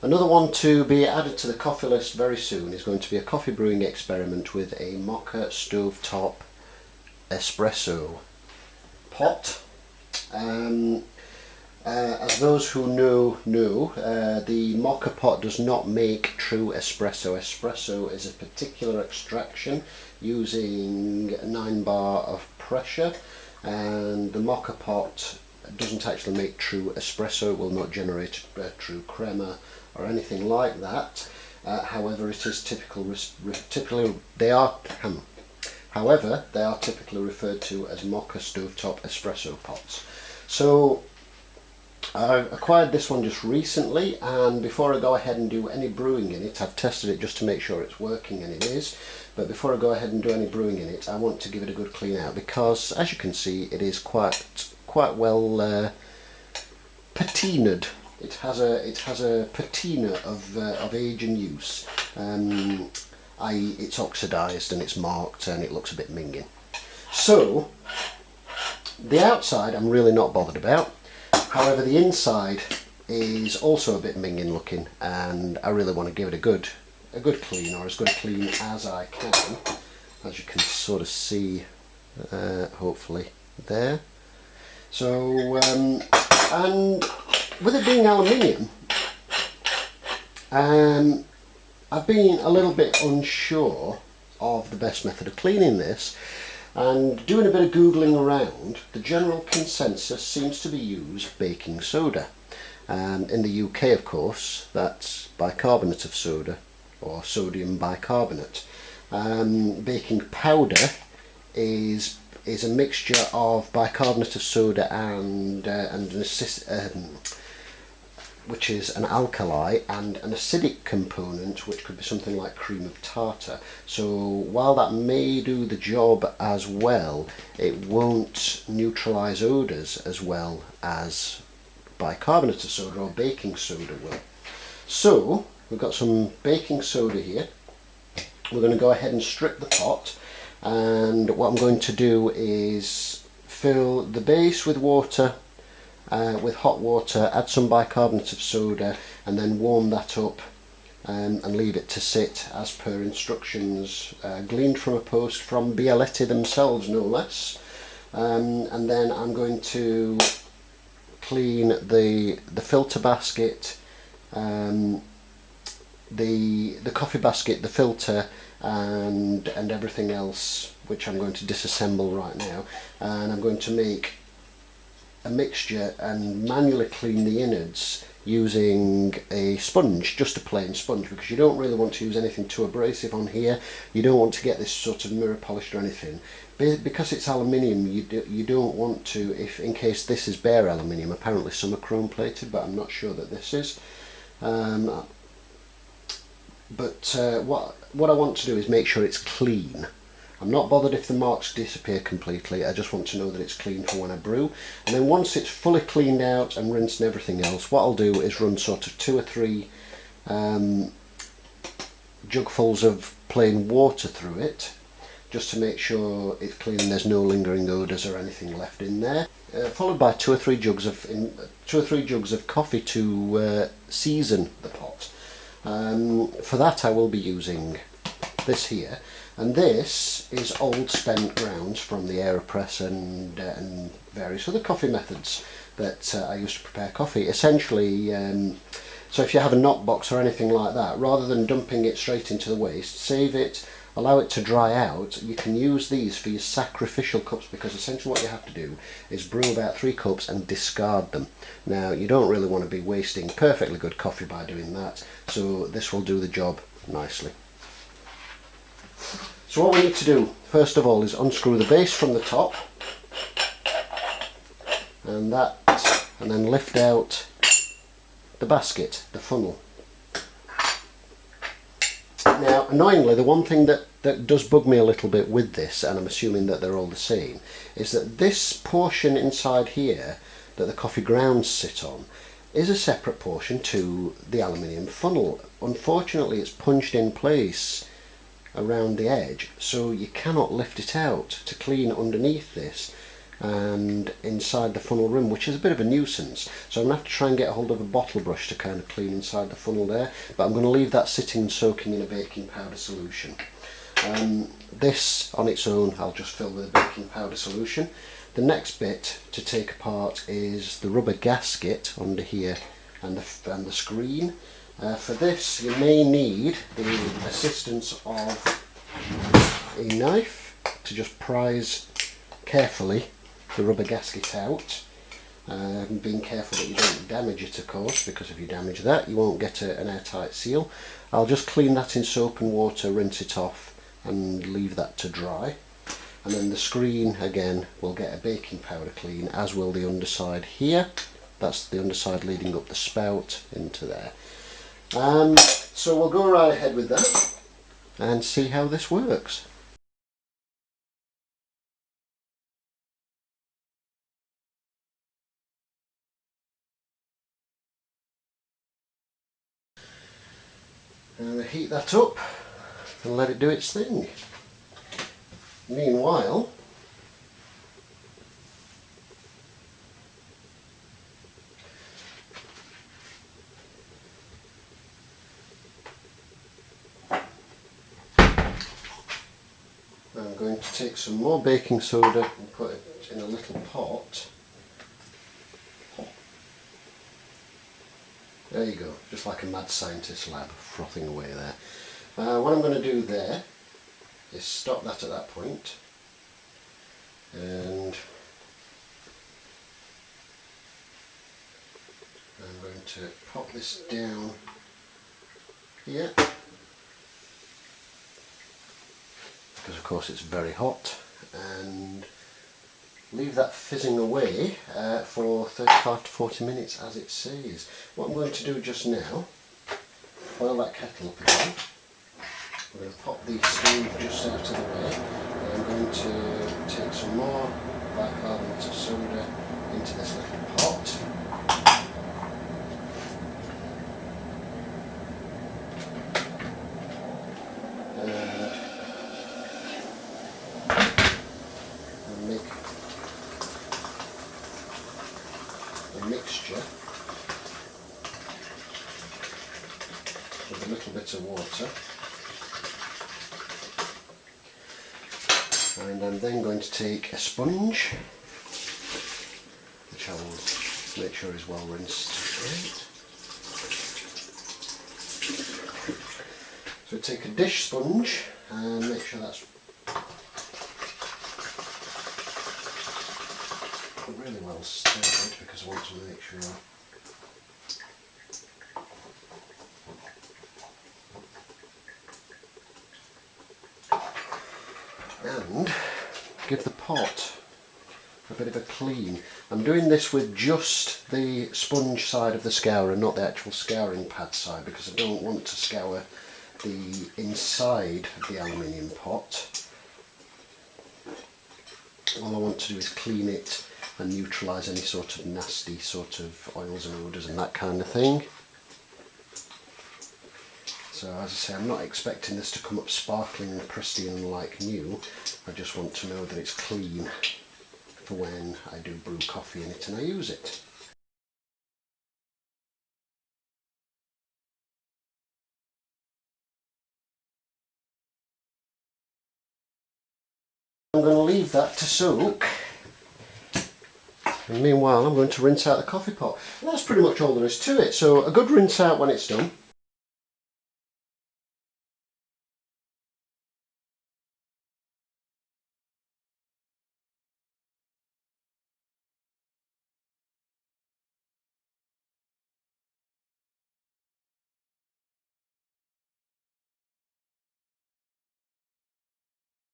Another one to be added to the coffee list very soon is going to be a coffee brewing experiment with a Moka Stovetop Espresso pot. As those who know, the Moka pot does not make true espresso. Espresso is a particular extraction using 9 bar of pressure, and the Moka pot doesn't actually make true espresso. It will not generate true crema or anything like that. However, it is typically they are typically referred to as Moka Stovetop Espresso pots. So I acquired this one just recently, and before I go ahead and do any brewing in it, I've tested it just to make sure it's working, and it is. But before I go ahead and do any brewing in it, I want to give it a good clean out, because as you can see, it is quite well patinaed. It has a patina of age and use. It's oxidised and it's marked and it looks a bit minging. So the outside I'm really not bothered about. However, the inside is also a bit minging looking, and I really want to give it a good clean, or as good a clean as I can, as you can sort of see, hopefully there. So and with it being aluminium, I've been a little bit unsure of the best method of cleaning this, and doing a bit of googling around, the general consensus seems to be use baking soda. In the UK, of course, that's bicarbonate of soda, or sodium bicarbonate. Baking powder is a mixture of bicarbonate of soda and which is an alkali, and an acidic component, which could be something like cream of tartar. So while that may do the job as well, it won't neutralise odours as well as bicarbonate of soda or baking soda will. So we've got some baking soda here. We're going to go ahead and strip the pot, and what I'm going to do is fill the base with water, with hot water, add some bicarbonate of soda, and then warm that up and leave it to sit as per instructions gleaned from a post from Bialetti themselves, no less. And then I'm going to clean the filter basket, the coffee basket, the filter, and everything else, which I'm going to disassemble right now, and I'm going to make a mixture and manually clean the innards using a sponge, just a plain sponge, because you don't really want to use anything too abrasive on here. You don't want to get this sort of mirror polished or anything. Because it's aluminium, you don't want to, if in case this is bare aluminium. Apparently some are chrome plated, but I'm not sure that this is. What I want to do is make sure it's clean. I'm not bothered if the marks disappear completely. I just want to know that it's clean for when I brew. And then once it's fully cleaned out and rinsed and everything else, what I'll do is run sort of 2 or 3 jugfuls of plain water through it, just to make sure it's clean and there's no lingering odours or anything left in there. Followed by 2 or 3 jugs of coffee to season the pot. For that I will be using this here, and this is old spent grounds from the AeroPress and various other coffee methods that I used to prepare coffee. Essentially, so if you have a knockbox or anything like that, rather than dumping it straight into the waste, save it, allow it to dry out. You can use these for your sacrificial cups, because essentially what you have to do is brew about 3 cups and discard them. Now, you don't really want to be wasting perfectly good coffee by doing that, so this will do the job nicely. So what we need to do first of all is unscrew the base from the top, and then lift out the basket, the funnel. Now, annoyingly, the one thing that does bug me a little bit with this, and I'm assuming that they're all the same, is that this portion inside here that the coffee grounds sit on is a separate portion to the aluminium funnel. Unfortunately, it's punched in place around the edge, so you cannot lift it out to clean underneath this. and inside the funnel rim, which is a bit of a nuisance. So I'm going to have to try and get a hold of a bottle brush to kind of clean inside the funnel there, but I'm going to leave that sitting and soaking in a baking powder solution. This on its own I'll just fill with a baking powder solution. The next bit to take apart is the rubber gasket under here and the screen. For this you may need the assistance of a knife to just prise carefully the rubber gasket out. Being careful that you don't damage it, of course, because if you damage that you won't get an airtight seal. I'll just clean that in soap and water, rinse it off and leave that to dry. And then the screen again will get a baking powder clean, as will the underside here. That's the underside leading up the spout into there. So we'll go right ahead with that and see how this works. And heat that up and let it do its thing. Meanwhile, I'm going to take some more baking soda and put it in a little pot. There you go, just like a mad scientist lab, frothing away there. What I'm going to do there is stop that at that point, and I'm going to pop this down here, because of course it's very hot, and leave that fizzing away for 35 to 40 minutes as it says. What I'm going to do just now, boil that kettle up again. I'm going to pop the stove just out of the way, and I'm going to take some more bicarbonate of soda into this little pot. And make a mixture with a little bit of water. And I'm then going to take a sponge, which I will make sure is well rinsed out. So take a dish sponge and make sure that's really well stirred, because I want to make sure and give the pot a bit of a clean. I'm doing this with just the sponge side of the scourer, not the actual scouring pad side, because I don't want to scour the inside of the aluminium pot. All I want to do is clean it and neutralise any sort of nasty sort of oils and odours and that kind of thing. So as I say, I'm not expecting this to come up sparkling and pristine like new. I just want to know that it's clean for when I do brew coffee in it and I use it. I'm going to leave that to soak, and meanwhile I'm going to rinse out the coffee pot. And that's pretty much all there is to it. So a good rinse out when it's done.